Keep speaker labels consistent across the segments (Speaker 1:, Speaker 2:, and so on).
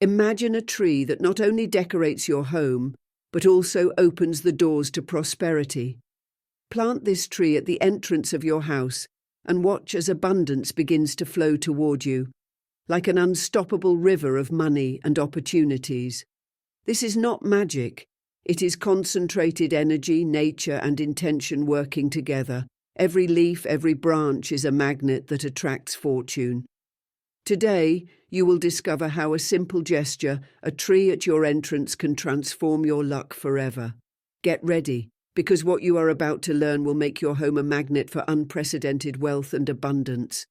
Speaker 1: Imagine a tree that not only decorates your home, but also opens the doors to prosperity. Plant this tree at the entrance of your house and watch as abundance begins to flow toward you, like an unstoppable river of money and opportunities. This is not magic. It is concentrated energy, nature, and intention working together. Every leaf, every branch is a magnet that attracts fortune. Today, you will discover how a simple gesture, a tree at your entrance, can transform your luck forever. Get ready, because what you are about to learn will make your home a magnet for unprecedented wealth and abundance.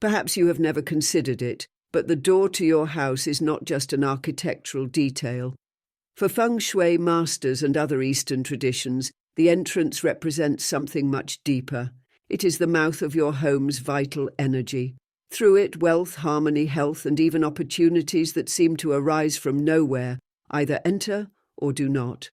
Speaker 1: Perhaps you have never considered it, but the door to your house is not just an architectural detail. For feng shui masters and other Eastern traditions, the entrance represents something much deeper. It is the mouth of your home's vital energy. Through it, wealth, harmony, health, and even opportunities that seem to arise from nowhere either enter or do not.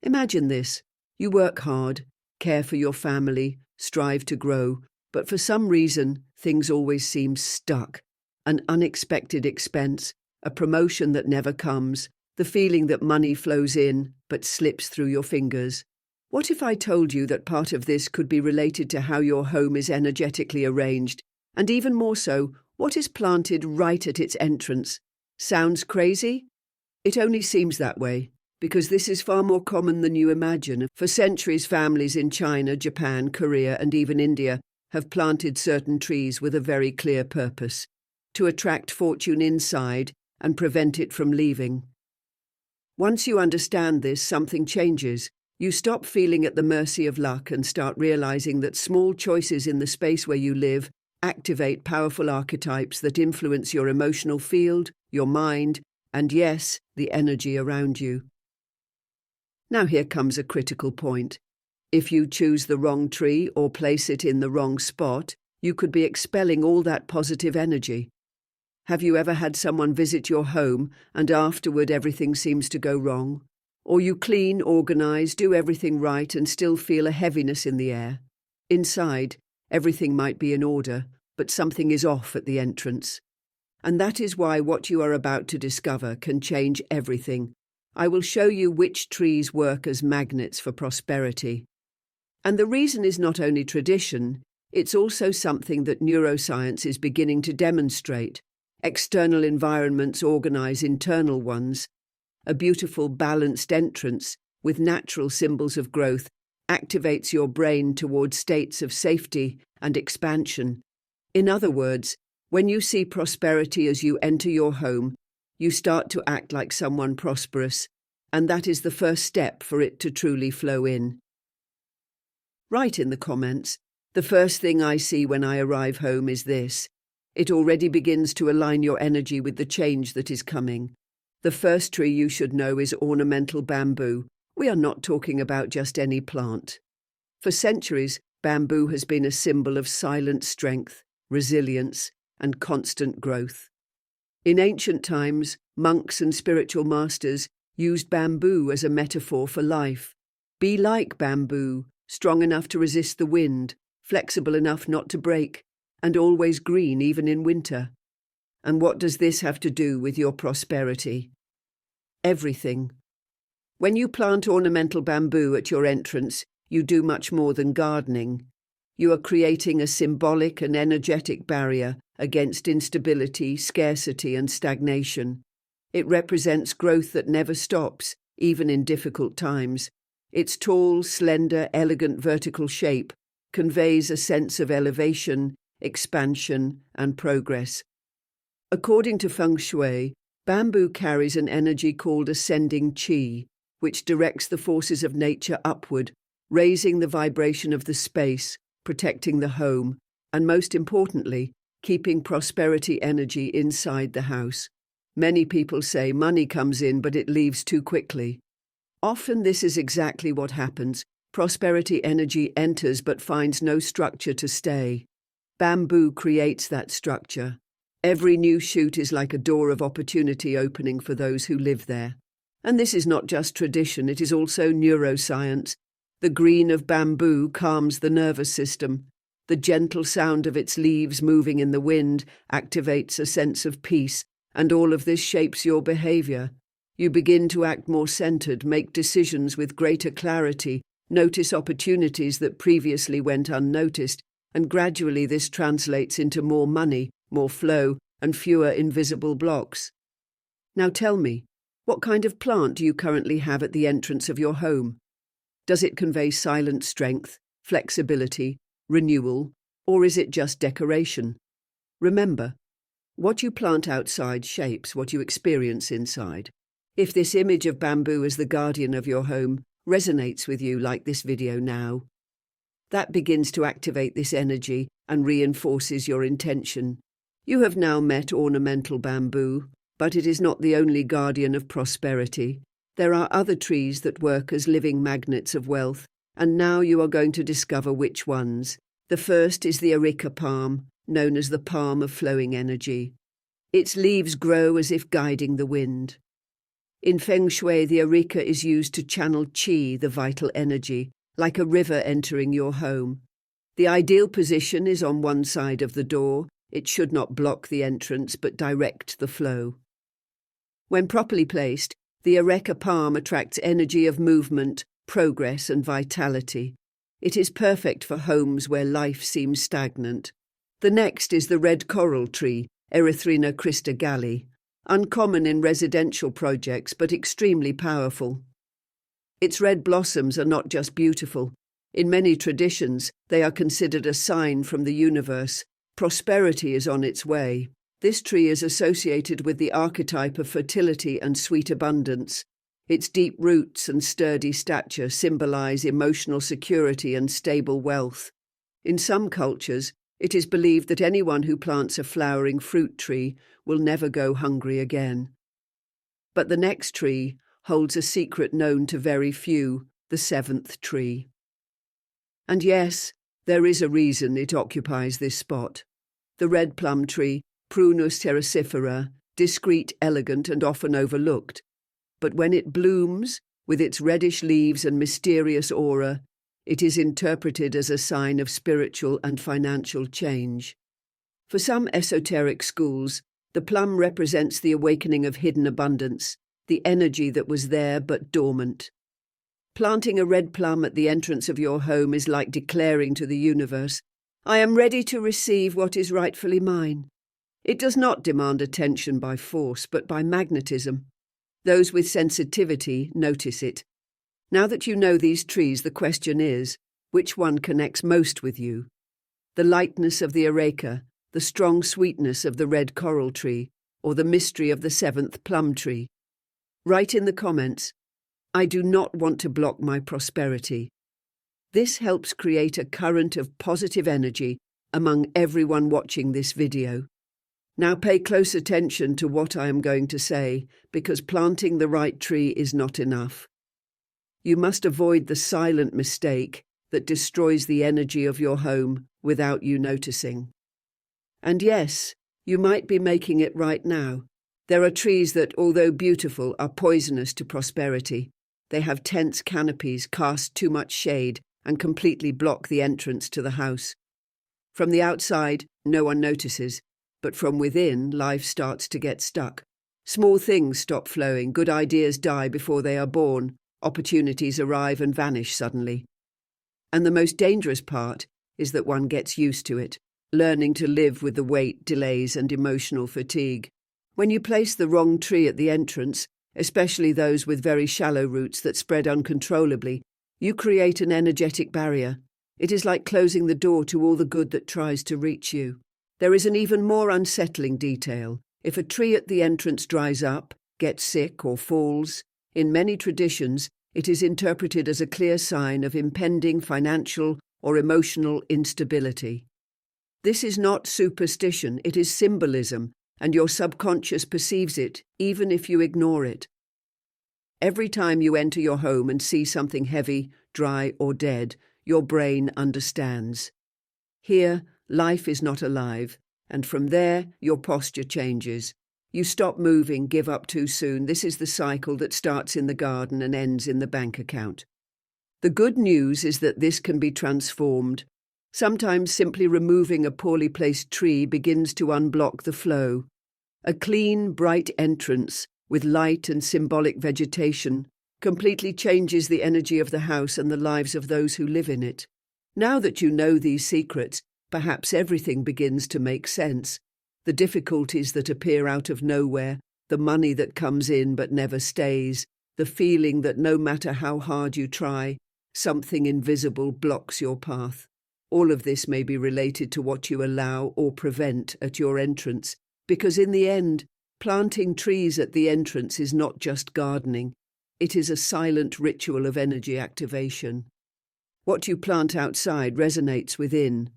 Speaker 1: Imagine this. You work hard, care for your family, strive to grow, but for some reason, things always seem stuck. An unexpected expense, a promotion that never comes, the feeling that money flows in but slips through your fingers. What if I told you that part of this could be related to how your home is energetically arranged, and even more so, what is planted right at its entrance? Sounds crazy? It only seems that way, because this is far more common than you imagine. For centuries, families in China, Japan, Korea, and even India have planted certain trees with a very clear purpose: to attract fortune inside and prevent it from leaving. Once you understand this, something changes. You stop feeling at the mercy of luck and start realizing that small choices in the space where you live activate powerful archetypes that influence your emotional field, your mind, and yes, the energy around you. Now here comes a critical point. If you choose the wrong tree or place it in the wrong spot, you could be expelling all that positive energy. Have you ever had someone visit your home and afterward everything seems to go wrong? Or you clean, organize, do everything right and still feel a heaviness in the air? Inside, everything might be in order, but something is off at the entrance. And that is why what you are about to discover can change everything. I will show you which trees work as magnets for prosperity. And the reason is not only tradition, it's also something that neuroscience is beginning to demonstrate. External environments organize internal ones. A beautiful, balanced entrance with natural symbols of growth activates your brain towards states of safety and expansion. In other words, when you see prosperity as you enter your home, you start to act like someone prosperous, and that is the first step for it to truly flow in. Write in the comments, the first thing I see when I arrive home is this. It already begins to align your energy with the change that is coming. The first tree you should know is ornamental bamboo. We are not talking about just any plant. For centuries, bamboo has been a symbol of silent strength, resilience, and constant growth. In ancient times, monks and spiritual masters used bamboo as a metaphor for life. Be like bamboo, strong enough to resist the wind, flexible enough not to break, and always green even in winter. And what does this have to do with your prosperity? Everything. When you plant ornamental bamboo at your entrance, you do much more than gardening. You are creating a symbolic and energetic barrier against instability, scarcity, and stagnation. It represents growth that never stops, even in difficult times. Its tall, slender, elegant vertical shape conveys a sense of elevation, expansion, and progress. According to feng shui, bamboo carries an energy called ascending qi, which directs the forces of nature upward, raising the vibration of the space, protecting the home, and most importantly, keeping prosperity energy inside the house. Many people say money comes in, but it leaves too quickly. Often this is exactly what happens. Prosperity energy enters but finds no structure to stay. Bamboo creates that structure. Every new shoot is like a door of opportunity opening for those who live there. And this is not just tradition, it is also neuroscience. The green of bamboo calms the nervous system. The gentle sound of its leaves moving in the wind activates a sense of peace And all of this shapes your behavior. You begin to act more centered, make decisions with greater clarity, notice opportunities that previously went unnoticed, and gradually this translates into more money, more flow, and fewer invisible blocks. Now tell me, what kind of plant do you currently have at the entrance of your home? Does it convey silent strength, flexibility, renewal, or is it just decoration? Remember, what you plant outside shapes what you experience inside. If this image of bamboo as the guardian of your home resonates with you like this video now, that begins to activate this energy and reinforces your intention. You have now met ornamental bamboo, but it is not the only guardian of prosperity. There are other trees that work as living magnets of wealth, and now you are going to discover which ones. The first is the areca palm, known as the palm of flowing energy. Its leaves grow as if guiding the wind. In Feng Shui, the areca is used to channel qi, the vital energy, like a river entering your home. The ideal position is on one side of the door. It should not block the entrance, but direct the flow. When properly placed, the areca palm attracts energy of movement, progress, and vitality. It is perfect for homes where life seems stagnant. The next is the red coral tree, Erythrina Christa Galli, uncommon in residential projects but extremely powerful. Its red blossoms are not just beautiful. In many traditions, they are considered a sign from the universe. Prosperity is on its way. This tree is associated with the archetype of fertility and sweet abundance. Its deep roots and sturdy stature symbolize emotional security and stable wealth. In some cultures, it is believed that anyone who plants a flowering fruit tree will never go hungry again. But the next tree holds a secret known to very few, the seventh tree. And yes, there is a reason it occupies this spot. The red plum tree, Prunus terracifera, discreet, elegant, and often overlooked. But when it blooms, with its reddish leaves and mysterious aura, it is interpreted as a sign of spiritual and financial change. For some esoteric schools, the plum represents the awakening of hidden abundance, the energy that was there but dormant. Planting a red plum at the entrance of your home is like declaring to the universe, "I am ready to receive what is rightfully mine." It does not demand attention by force, but by magnetism. Those with sensitivity notice it. Now that you know these trees, the question is, which one connects most with you? The lightness of the areca, the strong sweetness of the red coral tree, or the mystery of the seventh plum tree? Write in the comments, "I do not want to block my prosperity." This helps create a current of positive energy among everyone watching this video. Now pay close attention to what I am going to say, because planting the right tree is not enough. You must avoid the silent mistake that destroys the energy of your home without you noticing. And yes, you might be making it right now. There are trees that, although beautiful, are poisonous to prosperity. They have tense canopies, cast too much shade, and completely block the entrance to the house. From the outside, no one notices, but from within, life starts to get stuck. Small things stop flowing, good ideas die before they are born, opportunities arrive and vanish suddenly. And the most dangerous part is that one gets used to it, learning to live with the weight, delays, and emotional fatigue. When you place the wrong tree at the entrance, especially those with very shallow roots that spread uncontrollably, you create an energetic barrier. It is like closing the door to all the good that tries to reach you. There is an even more unsettling detail. If a tree at the entrance dries up, gets sick, or falls, in many traditions, it is interpreted as a clear sign of impending financial or emotional instability. This is not superstition, it is symbolism, and your subconscious perceives it, even if you ignore it. Every time you enter your home and see something heavy, dry, or dead, your brain understands. Here, life is not alive, and from there, your posture changes. You stop moving, give up too soon. This is the cycle that starts in the garden and ends in the bank account. The good news is that this can be transformed. Sometimes simply removing a poorly placed tree begins to unblock the flow. A clean, bright entrance with light and symbolic vegetation completely changes the energy of the house and the lives of those who live in it. Now that you know these secrets, perhaps everything begins to make sense. The difficulties that appear out of nowhere, the money that comes in but never stays, the feeling that no matter how hard you try, something invisible blocks your path. All of this may be related to what you allow or prevent at your entrance, because in the end, planting trees at the entrance is not just gardening. It is a silent ritual of energy activation. What you plant outside resonates within.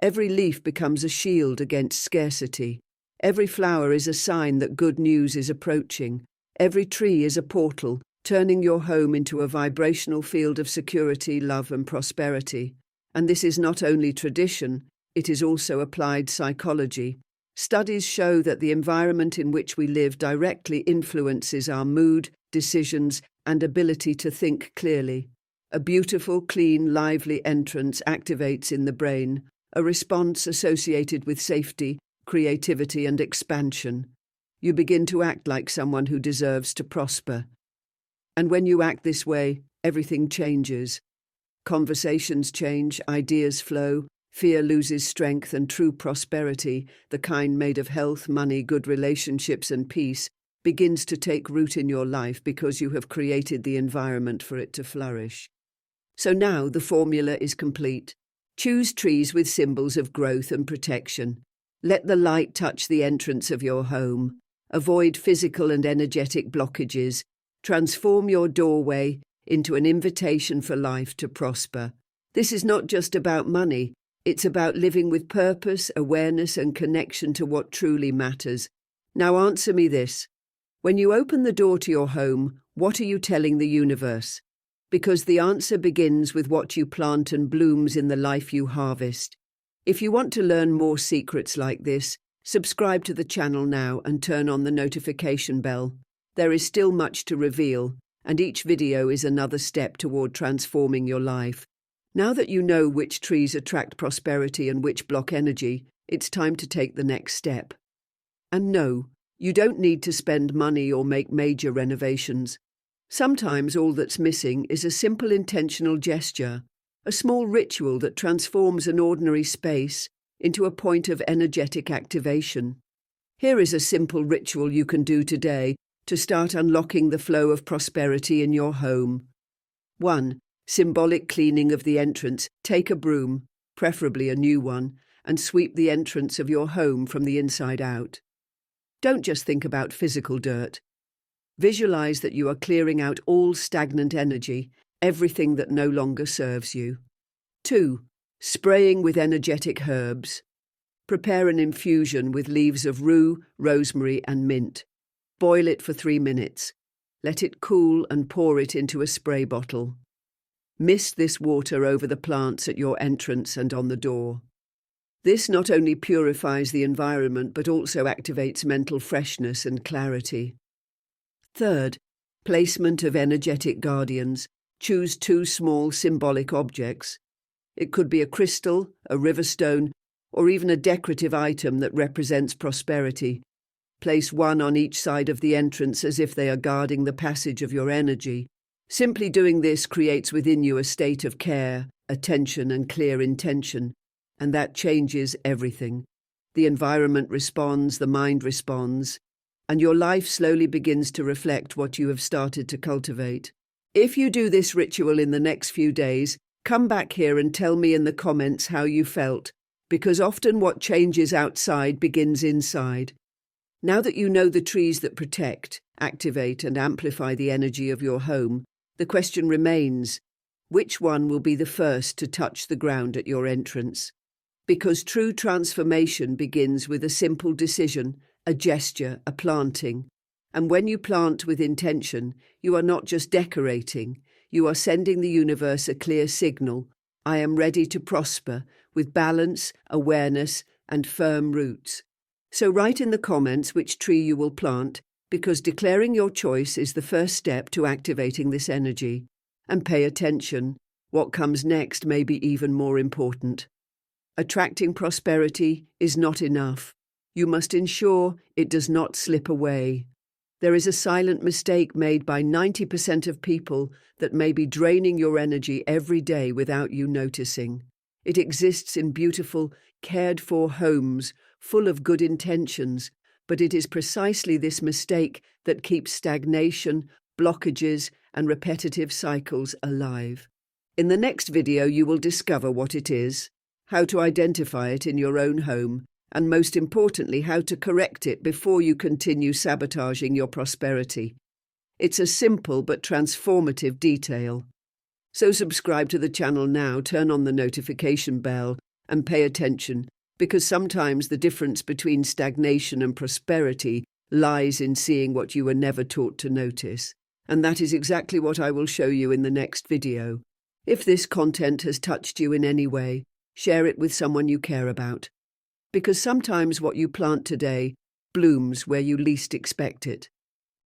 Speaker 1: Every leaf becomes a shield against scarcity. Every flower is a sign that good news is approaching. Every tree is a portal, turning your home into a vibrational field of security, love, and prosperity. And this is not only tradition, it is also applied psychology. Studies show that the environment in which we live directly influences our mood, decisions, and ability to think clearly. A beautiful, clean, lively entrance activates in the brain a response associated with safety, creativity, and expansion. You begin to act like someone who deserves to prosper. And when you act this way, everything changes. Conversations change, ideas flow, fear loses strength, and true prosperity, the kind made of health, money, good relationships, and peace, begins to take root in your life because you have created the environment for it to flourish. So now the formula is complete. Choose trees with symbols of growth and protection. Let the light touch the entrance of your home. Avoid physical and energetic blockages. Transform your doorway into an invitation for life to prosper. This is not just about money. It's about living with purpose, awareness, and connection to what truly matters. Now answer me this. When you open the door to your home, what are you telling the universe? Because the answer begins with what you plant and blooms in the life you harvest. If you want to learn more secrets like this, subscribe to the channel now and turn on the notification bell. There is still much to reveal, and each video is another step toward transforming your life. Now that you know which trees attract prosperity and which block energy, it's time to take the next step. And no, you don't need to spend money or make major renovations. Sometimes all that's missing is a simple intentional gesture, a small ritual that transforms an ordinary space into a point of energetic activation. Here is a simple ritual you can do today to start unlocking the flow of prosperity in your home. 1. Symbolic cleaning of the entrance. Take a broom, preferably a new one, and sweep the entrance of your home from the inside out. Don't just think about physical dirt. Visualize that you are clearing out all stagnant energy, everything that no longer serves you. 2. Spraying with energetic herbs. Prepare an infusion with leaves of rue, rosemary, and mint. Boil it for 3 minutes. Let it cool and pour it into a spray bottle. Mist this water over the plants at your entrance and on the door. This not only purifies the environment but also activates mental freshness and clarity. 3. Placement of energetic guardians. Choose 2 small symbolic objects. It could be a crystal, a river stone, or even a decorative item that represents prosperity. Place one on each side of the entrance as if they are guarding the passage of your energy. Simply doing this creates within you a state of care, attention, and clear intention, and that changes everything. The environment responds, the mind responds, and your life slowly begins to reflect what you have started to cultivate. If you do this ritual in the next few days, come back here and tell me in the comments how you felt, because often what changes outside begins inside. Now that you know the trees that protect, activate, and amplify the energy of your home, the question remains, which one will be the first to touch the ground at your entrance? Because true transformation begins with a simple decision, a gesture, a planting. And when you plant with intention, you are not just decorating, you are sending the universe a clear signal. I am ready to prosper, with balance, awareness, and firm roots. So write in the comments which tree you will plant, because declaring your choice is the first step to activating this energy. And pay attention, what comes next may be even more important. Attracting prosperity is not enough. You must ensure it does not slip away. There is a silent mistake made by 90% of people that may be draining your energy every day without you noticing. It exists in beautiful, cared-for homes, full of good intentions, but it is precisely this mistake that keeps stagnation, blockages, and repetitive cycles alive. In the next video, you will discover what it is, how to identify it in your own home, and most importantly, how to correct it before you continue sabotaging your prosperity. It's a simple but transformative detail. So subscribe to the channel now, turn on the notification bell, and pay attention, because sometimes the difference between stagnation and prosperity lies in seeing what you were never taught to notice. And that is exactly what I will show you in the next video. If this content has touched you in any way, share it with someone you care about. Because sometimes what you plant today blooms where you least expect it.